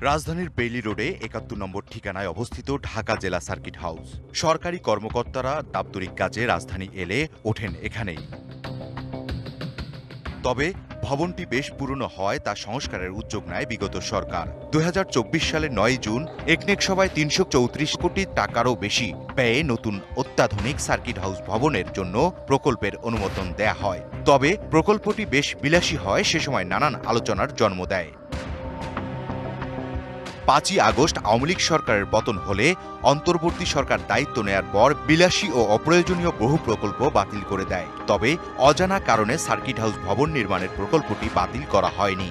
রাজধানীর বেইলি রোডে ৭১ নম্বর ঠিকানায় অবস্থিত ঢাকা জেলা সার্কিট হাউস। সরকারি কর্মকর্তারা দাপ্তরিক কাজে রাজধানী এলে ওঠেন এখানেই। তবে ভবনটি বেশ পুরনো হয় তা সংস্কারের উদ্যোগ নেয় বিগত সরকার। ২০২৪ সালের ৯ জুন একনেক সভায় ৩৩৪ কোটি টাকারও বেশি ব্যয়ে নতুন অত্যাধুনিক সার্কিট হাউস ভবনের জন্য প্রকল্পের অনুমোদন দেয়া হয়। তবে প্রকল্পটি বেশ বিলাসী হয়, সে সময় নানান আলোচনার জন্ম দেয়। ৫ই আগস্ট আওয়ামী লীগ সরকারের পতন হলে অন্তর্বর্তী সরকার দায়িত্ব নেয়ার পর বিলাসী ও অপ্রয়োজনীয় বহু প্রকল্প বাতিল করে দেয়। তবে অজানা কারণে সার্কিট হাউস ভবন নির্মাণের প্রকল্পটি বাতিল করা হয়নি।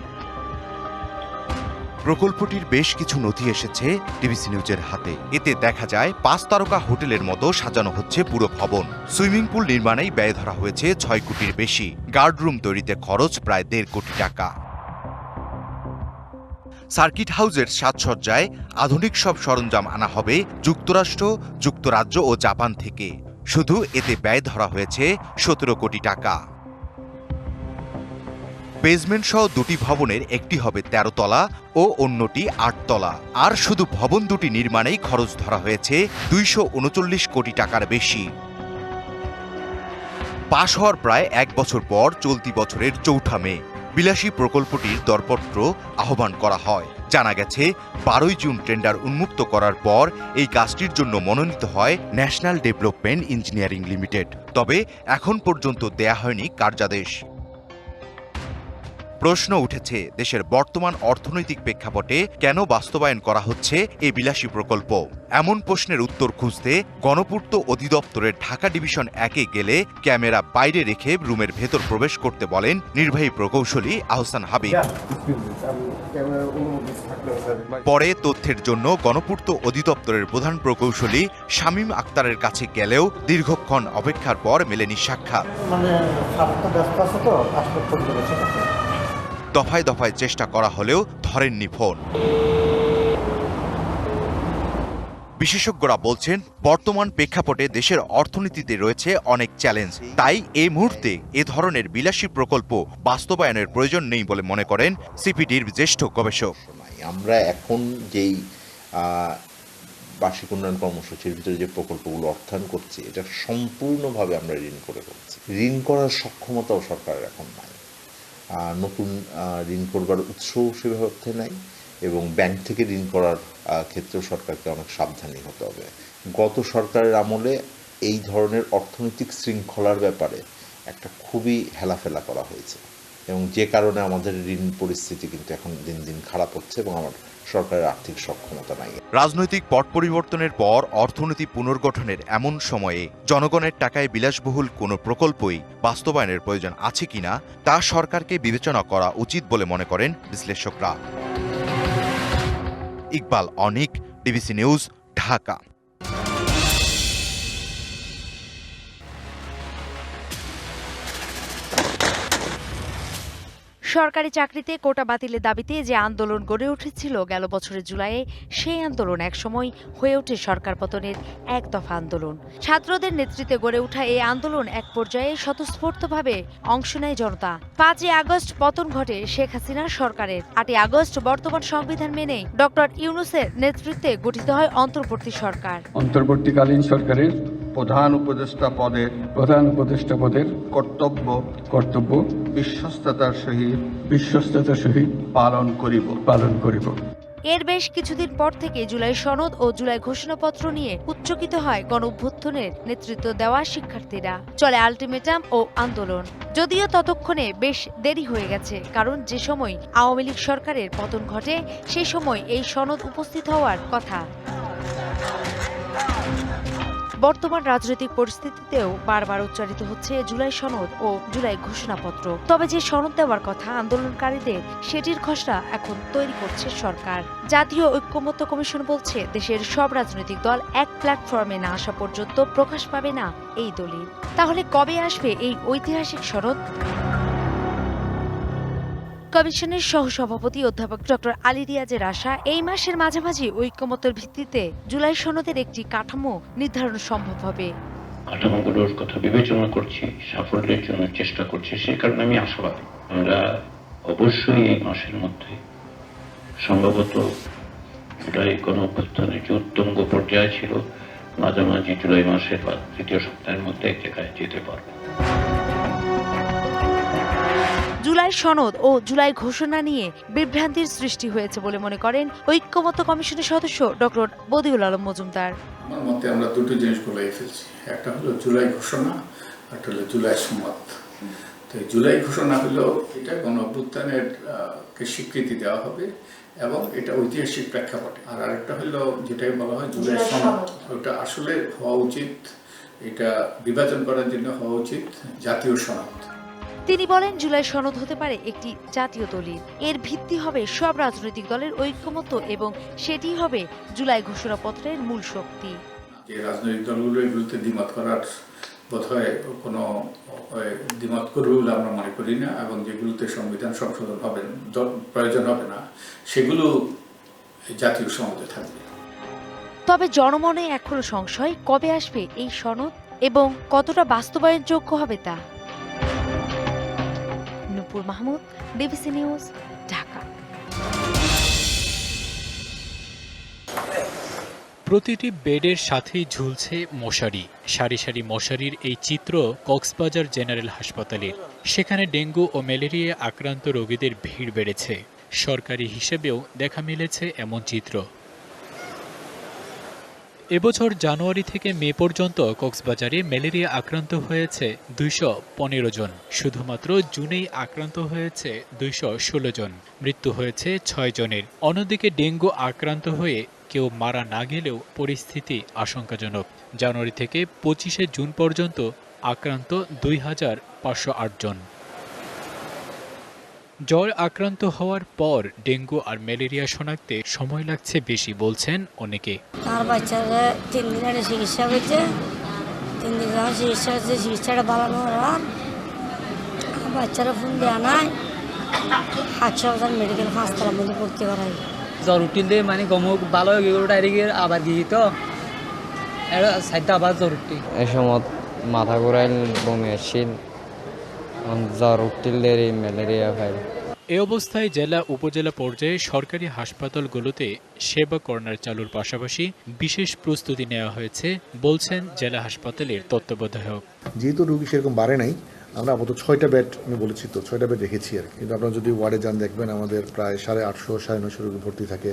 প্রকল্পটির বেশ কিছু নথি এসেছে ডিবিসি নিউজের হাতে। এতে দেখা যায় ৫ তারকা হোটেলের মতো সাজানো হচ্ছে পুরো ভবন। সুইমিং পুল নির্মাণেই ব্যয় ধরা হয়েছে ৬ কোটির বেশি। গার্ডরুম তৈরিতে খরচ প্রায় ১.৫ কোটি টাকা। সার্কিট হাউসের সাজসজ্জায় আধুনিক সব সরঞ্জাম আনা হবে যুক্তরাষ্ট্র, যুক্তরাজ্য ও জাপান থেকে। শুধু এতে ব্যয় ধরা হয়েছে ১৭ কোটি টাকা। বেসমেন্ট সহ দুটি ভবনের একটি হবে ১৩ তলা ও অন্যটি ৮ তলা। আর শুধু ভবন দুটি নির্মাণেই খরচ ধরা হয়েছে ২৩৯ কোটি টাকার বেশি। পাশ হওয়ার প্রায় ১ বছর পর চলতি বছরের ৪ঠা মে বিলাসী প্রকল্পটির দরপত্র আহ্বান করা হয়। জানা গেছে ১২ই জুন টেন্ডার উন্মুক্ত করার পর এই কাজটির জন্য মনোনীত হয় ন্যাশনাল ডেভেলপমেন্ট ইঞ্জিনিয়ারিং লিমিটেড। তবে এখন পর্যন্ত দেয়া হয়নি কার্যাদেশ। প্রশ্ন উঠেছে, দেশের বর্তমান অর্থনৈতিক প্রেক্ষাপটে কেন বাস্তবায়ন করা হচ্ছে এই বিলাসী প্রকল্প? এমন প্রশ্নের উত্তর খুঁজতে গণপূর্ত অধিদপ্তরের ঢাকা ডিভিশন ১-এ গেলে ক্যামেরা বাইরে রেখে রুমের ভেতর প্রবেশ করতে বলেন নির্বাহী প্রকৌশলী আহসান হাবিব। পরে তথ্যের জন্য গণপূর্ত অধিদপ্তরের প্রধান প্রকৌশলী শামীম আক্তারের কাছে গেলেও দীর্ঘক্ষণ অপেক্ষার পর মেলেনি সাক্ষাৎ। দফায় দফায় চেষ্টা করা হলেও ধরেননি ফোন। বিশেষজ্ঞরা বলছেন, বর্তমান প্রেক্ষাপটে দেশের অর্থনীতিতে রয়েছে অনেক চ্যালেঞ্জ। তাই এই মুহূর্তে এ ধরনের বিলাসী প্রকল্প বাস্তবায়নের প্রয়োজন নেই বলে মনে করেন সিপিডির জ্যেষ্ঠ গবেষক। আমরা এখন যেই বার্ষিক উন্নয়ন কর্মসূচির ভিতরে যে প্রকল্পগুলো অর্থায়ন করছি, এটা সম্পূর্ণভাবে আমরা ঋণ করে করছি। ঋণ করার সক্ষমতাও সরকারের এখন নাই। নতুন ঋণ করবার উৎসও সেভাবে অর্থে নাই এবং ব্যাংক থেকে ঋণ করার ক্ষেত্রেও সরকারকে অনেক সাবধানী হতে হবে। গত সরকারের আমলে এই ধরনের অর্থনৈতিক শৃঙ্খলার ব্যাপারে একটা খুবই হেলাফেলা করা হয়েছে এবং যে কারণে আমাদের ঋণ পরিস্থিতি কিন্তু এখন দিন দিন খারাপ হচ্ছে এবং আমার সরকারের আর্থিক সক্ষমতা নাই। রাজনৈতিক পট পরিবর্তনের পর অর্থনীতি পুনর্গঠনের এমন সময়ে জনগণের টাকায় বিলাসবহুল কোনো প্রকল্পই বাস্তবায়নের প্রয়োজন আছে কিনা তা সরকারকে বিবেচনা করা উচিত বলে মনে করেন বিশ্লেষকরা। ইকবাল অনিক, ডিবিসি নিউজ, ঢাকা। সরকারি চাকরিতে কোটা বাতিলের দাবিতে যে আন্দোলন গড়ে উঠেছিল গেল বছরের জুলাইয়ে, সেই আন্দোলন একসময় হয়ে ওঠে সরকার পতনের এক দফা আন্দোলন। ছাত্রদের নেতৃত্বে গড়ে ওঠা এই আন্দোলন এক পর্যায়ে স্বতঃস্ফূর্তভাবে অংশ নেয় জনতা। ৫ই আগস্ট পতন ঘটে শেখ হাসিনার সরকারের। 8ই আগস্ট বর্তমান সংবিধান মেনে ডক্টর ইউনূসের নেতৃত্বে গঠিত হয় অন্তর্বর্তী সরকার। অন্তর্বর্তীকালীন সরকারের প্রধান উপদেষ্টা পদের কর্তব্য বিশ্বস্ততার সহিত পালন করিব। এর বেশ কিছুদিন পর থেকে জুলাই সনদ ও জুলাই ঘোষণাপত্র নিয়ে উচ্চকিত হয় গণঅভ্যুত্থানের নেতৃত্ব দেওয়া শিক্ষার্থীরা। চলে আলটিমেটাম ও আন্দোলন। যদিও ততক্ষণে বেশ দেরি হয়ে গেছে, কারণ যে সময় আওয়ামী লীগ সরকারের পতন ঘটে সেই সময় এই সনদ উপস্থিত হওয়ার কথা। বর্তমান রাজনৈতিক পরিস্থিতিতেও বারবার উচ্চারিত হচ্ছে জুলাই সনদ ও জুলাই ঘোষণাপত্র। তবে যে সনদ দেওয়ার কথা আন্দোলনকারীদের, সেটির খসড়া এখন তৈরি করছে সরকার। জাতীয় ঐক্যমত্য কমিশন বলছে, দেশের সব রাজনৈতিক দল এক প্ল্যাটফর্মে না আসা পর্যন্ত প্রকাশ পাবে না এই দলিল। তাহলে কবে আসবে এই ঐতিহাসিক সনদ? কমিশনের সহসভাপতি অধ্যাপক ডক্টর আলী রিয়াজের আশা, এই মাসের মাঝামাঝি ঐক্যমতের ভিত্তিতে জুলাই সনদের একটি কাঠামো নির্ধারণ সম্ভব হবে। কাঠামোগুলোর কথা বিবেচনা করছি, সাফল্যের জন্য চেষ্টা করছি, সে কারণে আমি আশাবাদী আমরা অবশ্যই এই মাসের মধ্যে সম্ভবত জুলাই গণঅভ্যুত্থানের যে উত্তুঙ্গ পর্যায়ে ছিল, মাঝামাঝি জুলাই মাসের বা তৃতীয় সপ্তাহের মধ্যে এক জায়গায় যেতে পারবে। জুলাই সনদ ও জুলাই ঘোষণা নিয়ে বিভ্রান্তির সৃষ্টি হয়েছে বলে মনে করেন ঐক্যমত্য কমিশনের সদস্য ডক্টর বদিউল আলম মজুমদার। আমার মতে আমরা দুটো জিনিস বলে ফেলছি, একটা হলো জুলাই ঘোষণা, একটা হলো জুলাই সনদ। তো জুলাই ঘোষণা হলো এটা গণঅভ্যুত্থানের কে স্বীকৃতি দেওয়া হবে এবং এটা ঐতিহাসিক প্রেক্ষাপটে। আর আরেকটা হলো যেটাই বলা হয় জুলাই সনদ, ওটা আসলে হওয়া উচিত, এটা বিভাজন করার জন্য হওয়া উচিত জাতীয় সনদ। তিনি বলেন জুলাই সনদ হতে পারে একটি জাতীয় দলিল, এর ভিত্তি হবে সব রাজনৈতিক দলের ঐক্যমত্য এবং সেটি হবে জুলাই ঘোষণাপত্রের মূল শক্তি। যে রাজনৈতিক দলগুলো এগুলোতে দ্বিমত করার বোধহয় কোনো দ্বিমত করবে বলে আমরা মনে করি না, এবং যেগুলোতে সংবিধান সংশোধন হবে প্রয়োজন হবে না সেগুলো জাতীয় সনদে থাকবে। তবে জনমনে এখনো সংশয়, কবে আসবে এই সনদ এবং কতটা বাস্তবায়নযোগ্য হবে তা। নূপুর মাহমুদ, ডিবিসি নিউজ, ঢাকা। প্রতিটি বেডের সাথেই ঝুলছে মশারি। সারি সারি মশারির এই চিত্র কক্সবাজার জেনারেল হাসপাতালের। সেখানে ডেঙ্গু ও ম্যালেরিয়া আক্রান্ত রোগীদের ভিড় বেড়েছে। সরকারি হিসেবেও দেখা মিলেছে এমন চিত্র। এবছর জানুয়ারি থেকে মে পর্যন্ত কক্সবাজারে ম্যালেরিয়া আক্রান্ত হয়েছে 215 জন। শুধুমাত্র জুনেই আক্রান্ত হয়েছে 216 জন। মৃত্যু হয়েছে 6 জনের। অন্যদিকে ডেঙ্গু আক্রান্ত হয়ে কেউ মারা না গেলেও পরিস্থিতি আশঙ্কাজনক। জানুয়ারি থেকে 25শে জুন পর্যন্ত আক্রান্ত 2508 জন। জ্বর আক্রান্ত হওয়ার পর ডেঙ্গু আর ম্যালেরিয়া শনাক্তে সময় লাগছে বেশি বলছেন অনেকে। আর বাচ্চারা 3 দিনের চিকিৎসা করছে, 3 দিন চিকিৎসা হচ্ছে, চিকিৎসাটা বাড়ানো আর বাচ্চারা ফোন দেওয়া নাই, হাসপাতাল মেডিকেল হাসপাতালের মধ্যে ভর্তি করাই। জ্বর উঠিলে মানে গমুক ভালো হয়ে গেল, ডাইরেক্ট আবার গিয়ে তো সাইডটা আবার জ্বর উঠি। এই সময় মাথা ঘুরাইল, বমি আসছিল, জ্বর উঠলে ম্যালেরিয়া হয়। এ অবস্থায় জেলা উপজেলা পর্যায়ে সরকারি হাসপাতালগুলোতে সেবা কর্নার চালুর পাশাপাশি বিশেষ প্রস্তুতি নেওয়া হয়েছে বলছেন জেলা হাসপাতালের তত্ত্বাবধায়ক। যেহেতু রোগী সেরকম বাড়ে নাই, আমরা আপাতত 6টা বেড, আমি বলেছি তো 6টা বেড রেখেছি আর কি। কিন্তু আপনারা যদি ওয়ার্ডে যান দেখবেন আমাদের প্রায় 850-950 রোগী ভর্তি থাকে,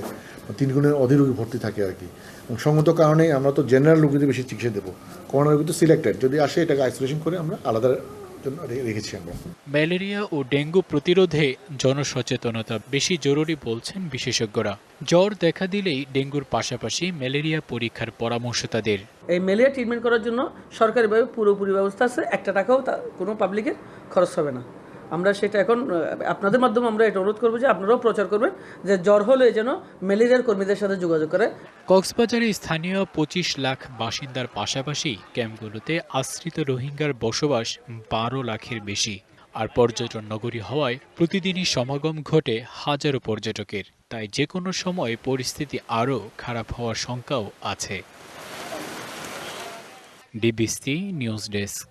3 গুণের অধিক রোগী ভর্তি থাকে আর কি। এবং সঙ্গত কারণে আমরা তো জেনারেল রোগীদের বেশি চিকিৎসা দেবো, করোনা রোগী তো সিলেক্টেড, যদি আসে এটাকে আইসোলেশন করে আমরা আলাদা জন্য রেখেছি আমরা। ম্যালেরিয়া ও ডেঙ্গু প্রতিরোধে জনসচেতনতা বেশি জরুরি বলছেন বিশেষজ্ঞরা। জ্বর দেখা দিলেই ডেঙ্গুর পাশাপাশি ম্যালেরিয়া পরীক্ষার পরামর্শ তাদের। এই ম্যালেরিয়া ট্রিটমেন্ট করার জন্য সরকারিভাবে পুরোপুরি ব্যবস্থা আছে, 1 টাকাও কোনো পাবলিকের খরচ হবে না। আমরা সেটা এখন আপনাদের মাধ্যমে আমরা এটা অনুরোধ করবো যে আপনারাও প্রচার করবেন যে জ্বর হলে যেন ম্যালেরিয়ার কর্মীদের সাথে যোগাযোগ করে। কক্সবাজারে স্থানীয় 25 লাখ বাসিন্দার পাশাপাশি ক্যাম্পগুলোতে আশ্রিত রোহিঙ্গার বসবাস 12 লাখের বেশি। আর পর্যটন নগরী হওয়ায় প্রতিদিনই সমাগম ঘটে হাজারো পর্যটকের। তাই যে কোনো সময় পরিস্থিতি আরও খারাপ হওয়ার শঙ্কাও আছে। DBC news desk.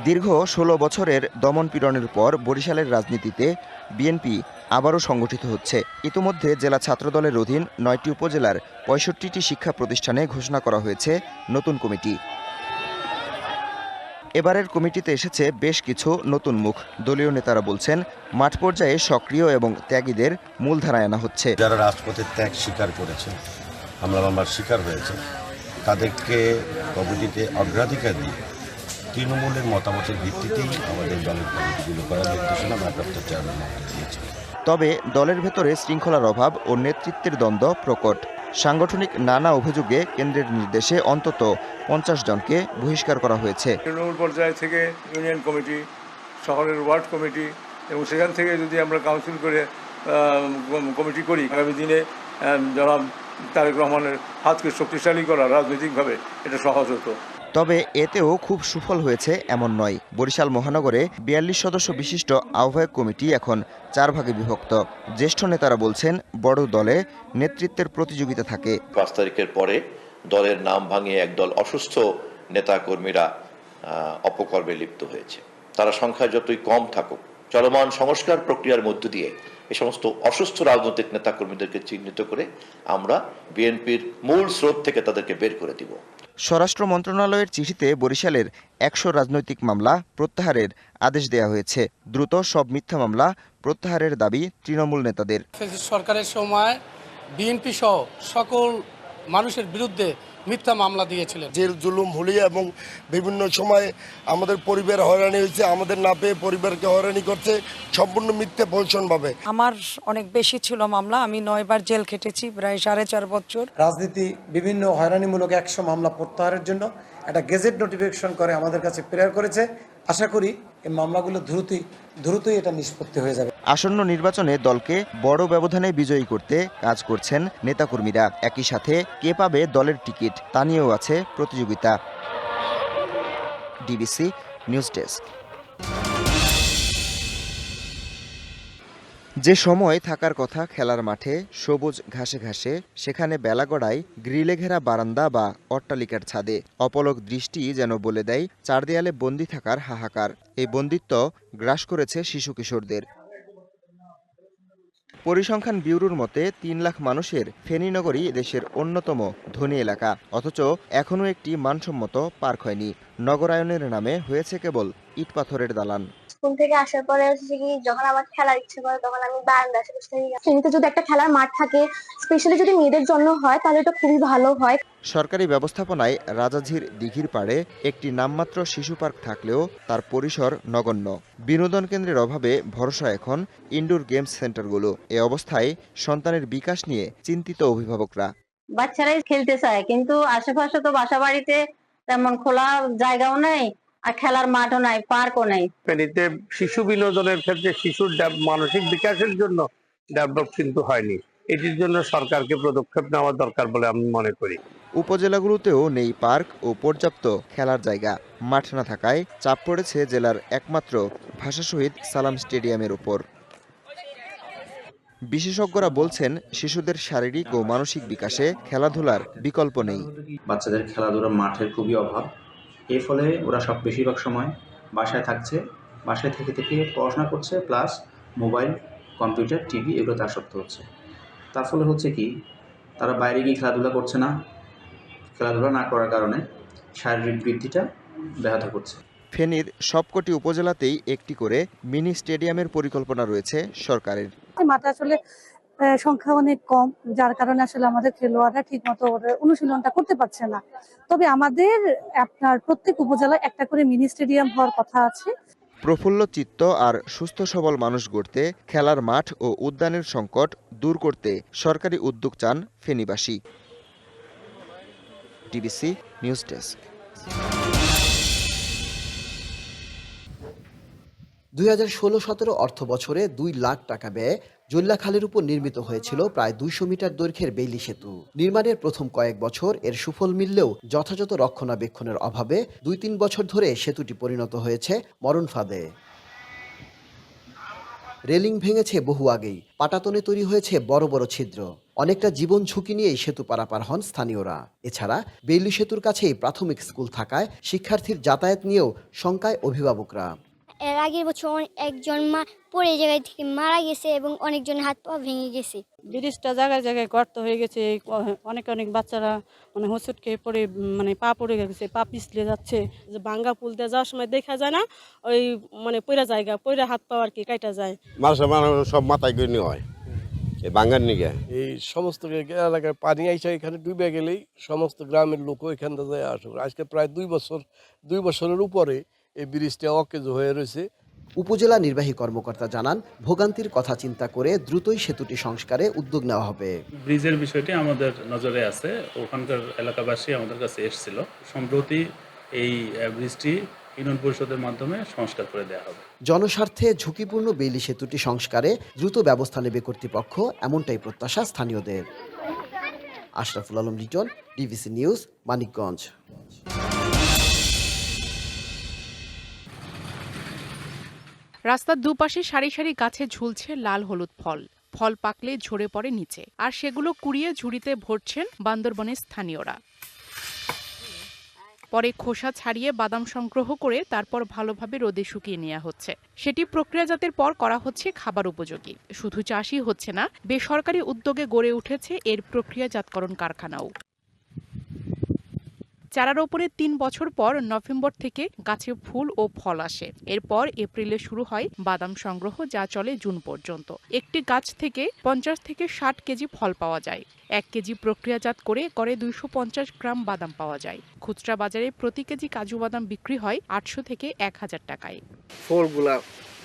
দীর্ঘ 16 বছরের দমনপীড়নের পর বরিশালের রাজনীতিতে বিএনপি আবারও সংগঠিত হচ্ছে। ইতোমধ্যে জেলা ছাত্রদলের অধীন 9টি উপজেলার 65টি শিক্ষা প্রতিষ্ঠানে ঘোষণা করা হয়েছে নতুন কমিটি। এবারের কমিটিতে এসেছে বেশ কিছু নতুন মুখ। দলীয় নেতারা বলছেন মাঠ পর্যায়ে সক্রিয় এবং ত্যাগীদের মূলধারায় আনা হচ্ছে। যারা রাজপথের ত্যাগ স্বীকার করেছে, হামলা শিকার হয়েছে, তাদেরকে কমিটিতে অগ্রাধিকার দিয়ে তৃণমূলের মতামতের ভিত্তিতেই আমাদের দলের কমিটিগুলো করার নির্দেশনা ভারপ্রাপ্ত চেয়ারম্যান দিয়েছে। তবে দলের ভেতরে শৃঙ্খলার অভাব ও নেতৃত্বের দ্বন্দ্ব প্রকট। সাংগঠনিক নানা অভিযোগে কেন্দ্রের নির্দেশে অন্তত 50 জনকে বহিষ্কার করা হয়েছে। তৃণমূল পর্যায় থেকে ইউনিয়ন কমিটি, শহরের ওয়ার্ড কমিটি এবং সেখান থেকে যদি আমরা কাউন্সিল করে কমিটি করি, আগামী দিনে জনাব তারেক রহমানের হাতকে শক্তিশালী করা রাজনৈতিকভাবে এটা সহজ হতো। তবে এতেও খুব সুফল হয়েছে এমন নয়। বরিশাল মহানগরে 42 সদস্য বিশিষ্ট আহ্বায়ক কমিটি এখন 4 ভাগে বিভক্ত। জ্যেষ্ঠ নেতারা বলছেন বড় দলে নেতৃত্বের প্রতিযোগিতা থাকে। 5 তারিখের পরে দলের নাম ভাঙিয়ে একদল অসুস্থ নেতা কর্মীরা অপকর্মে লিপ্ত হয়েছে। তারা সংখ্যায় যতই কম থাকুক, চলমান সংস্কার প্রক্রিয়ার মধ্য দিয়ে এই সমস্ত অসুস্থ রাজনৈতিক নেতাকর্মীদেরকে চিহ্নিত করে আমরা বিএনপির মূল স্রোত থেকে তাদেরকে বের করে দিব। স্বরাষ্ট্র মন্ত্রণালয়ের চিঠিতে বরিশালের 100 রাজনৈতিক মামলা প্রত্যাহারের আদেশ দেওয়া হয়েছে। দ্রুত সব মিথ্যা মামলা প্রত্যাহারের দাবি তৃণমূল নেতাদের। সরকারের সময় বিএনপি সহ সকল মানুষের বিরুদ্ধে মিথ্যা মামলা দিয়েছিলেন। জেল জুলুম হুলিয়া এবং বিভিন্ন সময় আমাদের পরিবার হয়রানি হয়েছে, আমাদের না পেয়ে পরিবারকে হয়রানি করছে, সম্পূর্ণ মিথ্যা প্রহসনভাবে। আমার অনেক বেশি ছিল মামলা, আমি 9 বার জেল খেটেছি, প্রায় 4.5 বছর। রাজনীতি বিভিন্ন হয়রানিমূলক 100 মামলা প্রত্যাহারের জন্য একটা গেজেট নোটিফিকেশন করে আমাদের কাছে প্রেরণ করেছে। আশা করি এই মামলাগুলো দ্রুতই এটা নিষ্পত্তি হয়ে যাবে। আসন্ন নির্বাচনে দলকে বড় ব্যবধানে বিজয়ী করতে কাজ করছেন নেতাকর্মীরা। একই সাথে কে পাবে দলের টিকিট তা নিয়েও আছে প্রতিযোগিতা। DBC news desk. যে সময় থাকার কথা খেলার মাঠে সবুজ ঘাসে ঘাসে, সেখানে বেলা গড়ায় গ্রিলে ঘেরা বারান্দা বা অট্টালিকার ছাদে। অপলক দৃষ্টি যেন বলে দেয় চার দেয়ালে বন্দী থাকার হাহাকার। এই বন্দিত্ব গ্রাস করেছে শিশু কিশোরদের। পরিসংখ্যান ব্যুরোর মতে 3 লাখ মানুষের ফেনী নগরী দেশের অন্যতম ধনী এলাকা, অথচ এখনও একটি মানসম্মত পার্ক হয়নি। নগরায়নের নামে হয়েছে কেবল ইট পাথরের দালান। স্কুল থেকে আসার পরে হচ্ছে কি যখন আমার খেলার ইচ্ছে করে তখন আমি বারান্দায় বসে থাকি। শ্রেণীতে যদি একটা খেলার মাঠ থাকে, স্পেশালি যদি মেয়েদের জন্য হয় তাহলে এটা খুবই ভালো হয়। সরকারি ব্যবস্থাপনায় রাজাঝির দিঘির পাড়ে একটি নামমাত্র শিশু পার্ক থাকলেও তার পরিসর নগণ্য। বিনোদন কেন্দ্রের অভাবে ভরসা এখন ইনডোর গেমস সেন্টারগুলো। এ অবস্থায় সন্তানের বিকাশ নিয়ে চিন্তিত অভিভাবকরা। বাচ্চারাই খেলতে চায়, কিন্তু আশেপাশে তো বাসা বাড়িতে তেমন খোলা জায়গাও নেই, আর খেলার মাঠও নাই, পার্কও নেই। ফেনীতে শিশু বিনোদনের ক্ষেত্রে শিশুর মানসিক বিকাশের জন্য ডেভেলপ কিন্তু হয়নি। এটির জন্য সরকারকে পদক্ষেপ নেওয়া দরকার বলে আমি মনে করি। উপজেলাগুলোতেও নেই পার্ক ও পর্যাপ্ত খেলার জায়গা। মাঠ না থাকায় চাপ পড়েছে জেলার একমাত্র ভাষা শহীদ সালাম স্টেডিয়ামের উপর। বিশেষজ্ঞরা বলছেন, শিশুদের শারীরিক ও মানসিক বিকাশে খেলাধুলার বিকল্প নেই। বাচ্চাদের খেলাধুলার মাঠের খুবই অভাব। এর ফলে ওরা বেশিরভাগ সময় বাসায় থাকছে, বাসায় থেকে পড়াশোনা করছে, প্লাস মোবাইল, কম্পিউটার, টিভি এগুলোতে আসক্ত হচ্ছে। তার ফলে হচ্ছে কি, তারা বাইরে গিয়ে খেলাধুলা করছে না। খেলাধুলা না করার কারণে শারীরিক বৃদ্ধিটা ব্যাহত করছে। ফেনীর সবকটি উপজেলাতেই একটি করে মিনি স্টেডিয়ামের পরিকল্পনা রয়েছে সরকারের। মাঠে আসলে সংখ্যা অনেক কম, যার কারণে আসলে আমাদের খেলোয়াড়রা ঠিক মতো অনুশীলনটা করতে পারছে না। তবে আমাদের আপনার প্রত্যেক উপজেলায় একটা করে মিনি স্টেডিয়াম হওয়ার কথা আছে। প্রফুল্ল চিত্ত আর সুস্থ সবল মানুষ গড়তে খেলার মাঠ ও উদ্যানের সংকট দূর করতে সরকারি উদ্যোগ চান ফেনীবাসী। DBC news desk. 2016-17 অর্থ বছরে 2 লাখ টাকা ব্যয়ে জল্লাখালের উপর নির্মিত হয়েছিল প্রায় 200 মিটার দৈর্ঘ্যের বেইলি সেতু। নির্মাণের প্রথম কয়েক বছর এর সুফল মিললেও যথাযথ রক্ষণাবেক্ষণের অভাবে 2-3 বছর ধরে সেতুটি পরিণত হয়েছে মরণ ফাঁদে। রেলিং ভেঙেছে বহু আগেই, পাটাতনে তৈরি হয়েছে বড় বড় ছিদ্র। অনেকটা জীবন ঝুঁকি নিয়েই সেতু পারাপার হন স্থানীয়রা। এছাড়া বেইলি সেতুর কাছেই প্রাথমিক স্কুল থাকায় শিক্ষার্থীর যাতায়াত নিয়েও শঙ্কায় অভিভাবকরা। এর আগের বছর একজন পরে জায়গায় থেকে মারা গেছে এবং অনেকজনের হাত পা ভেঙে গেছে। ব্রিজটা জায়গায় জায়গায় গর্ত হয়ে গেছে, অনেক বাচ্চারা হোঁচট খেয়ে পড়ে পা পড়ে গেছে, পা পিছলে যাচ্ছে। যে ভাঙ্গা পুল দিয়ে যাওয়ার সময় দেখা যায় না, ওই পয়রা জায়গা পয়রা হাত পা আর কি কাটা যায়। মানুষ সব মাথায় গড়ি হয় এই ভাঙ্গার নিগে। এই সমস্ত এলাকায় পানি আইসা এখানে ডুবে গেলেই সমস্ত গ্রামের লোকও এখান থেকে আসবে। আজকে প্রায় 2 বছরের উপরে এই ব্রিজটা অকেজ হয়ে রয়েছে। উপজেলা নির্বাহী কর্মকর্তা জানান, ভোগান্তির কথা চিন্তা করে দ্রুতই সেতুটি সংস্কারে উদ্যোগ নেওয়া হবে। ব্রিজের বিষয়টি আমাদের নজরে আছে, ওখানকার এলাকাবাসী আমাদের কাছে এসেছিল। সম্প্রতি এই ব্রিজটি ইউনিয়ন পরিষদের মাধ্যমে সংস্কার করে দেওয়া হবে। জনস্বার্থে ঝুঁকিপূর্ণ বেইলি সেতুটি সংস্কারে দ্রুত ব্যবস্থা নেবে কর্তৃপক্ষ, এমনটাই প্রত্যাশা স্থানীয়দের। Ashraful Alam Liton, DBC news, Manikganj. রাস্তার দুপাশে সারি সারি গাছে ঝুলছে লাল হলুদ ফল। ফল পাকলে ঝরে পড়ে নিচে, আর সেগুলো কুড়িয়ে ঝুড়িতে ভরছেন বান্দরবনের স্থানীয়রা। পরে খোসা ছাড়িয়ে বাদাম সংগ্রহ করে তারপর ভালোভাবে রোদে শুকিয়ে নেওয়া হচ্ছে। সেটি প্রক্রিয়াজাতের পর করা হচ্ছে খাবার উপযোগী। শুধু চাষই হচ্ছে না, বেসরকারি উদ্যোগে গড়ে উঠেছে এর প্রক্রিয়াজাতকরণ কারখানাও। চারা রোপণের ৩ বছর পর নভেম্বর থেকে গাছে ফুল ও ফল আসে। এরপর এপ্রিলে শুরু হয় বাদাম সংগ্রহ, যা চলে জুন পর্যন্ত। একটি গাছ থেকে ৫০ থেকে ৬০ কেজি ফল পাওয়া যায়। ১ কেজি প্রক্রিয়াজাত করে গড়ে ২৫০ গ্রাম বাদাম পাওয়া যায়। খুচরা বাজারে প্রতি কেজি কাজু বাদাম বিক্রি হয় ৮০০ থেকে ১০০০ টাকায়। ফলগুলা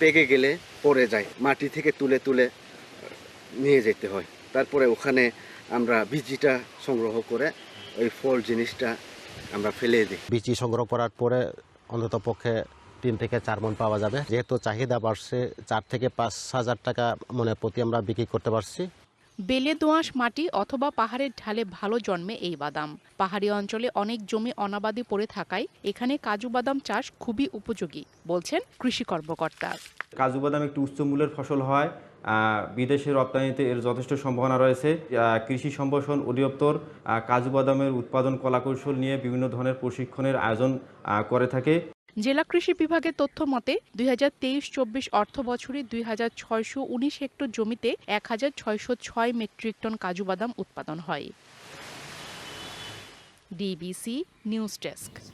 পেকে গেলে পড়ে যায়, মাটি থেকে তুলে তুলে নিয়ে যেতে হয়। তারপরে ওখানে আমরা বীজটা সংগ্রহ করে ওই ফল জিনিসটা আমরা ফেলে দিই। বীজ সংগ্রহ করার পরে অন্তত পক্ষে ৩ থেকে ৪ মণ পাওয়া যাবে। যেহেতু চাহিদা বাড়ছে, ৪ থেকে ৫,০০০ টাকা মনে প্রতি আমরা বিক্রি করতে পারছি। বেলে দোআঁশ মাটি অথবা পাহাড়ের ঢালে ভালো জন্মে এই বাদাম। পাহাড়ি অঞ্চলে অনেক জমি অনাবাদি পড়ে থাকায় এখানে কাজু বাদাম চাষ খুবই উপযোগী বলছেন কৃষি কর্মকর্তা। কাজু বাদাম একটি উচ্চ মূল্যের ফসল হয়, বিদেশে রপ্তানিতে এর যথেষ্ট সম্ভাবনা রয়েছে। কৃষি সম্প্রসারণ অধিদপ্তর কাজু বাদামের উৎপাদন কলাকৌশল নিয়ে বিভিন্ন ধরনের প্রশিক্ষণের আয়োজন করে থাকে। জেলা কৃষি বিভাগের তথ্য মতে ২০২৩-২৪ অর্থ বছরে ২৬১৯ হেক্টর জমিতে ১৬০৬ মেট্রিক টন কাজু বাদাম উৎপাদন হয়। DBC news desk.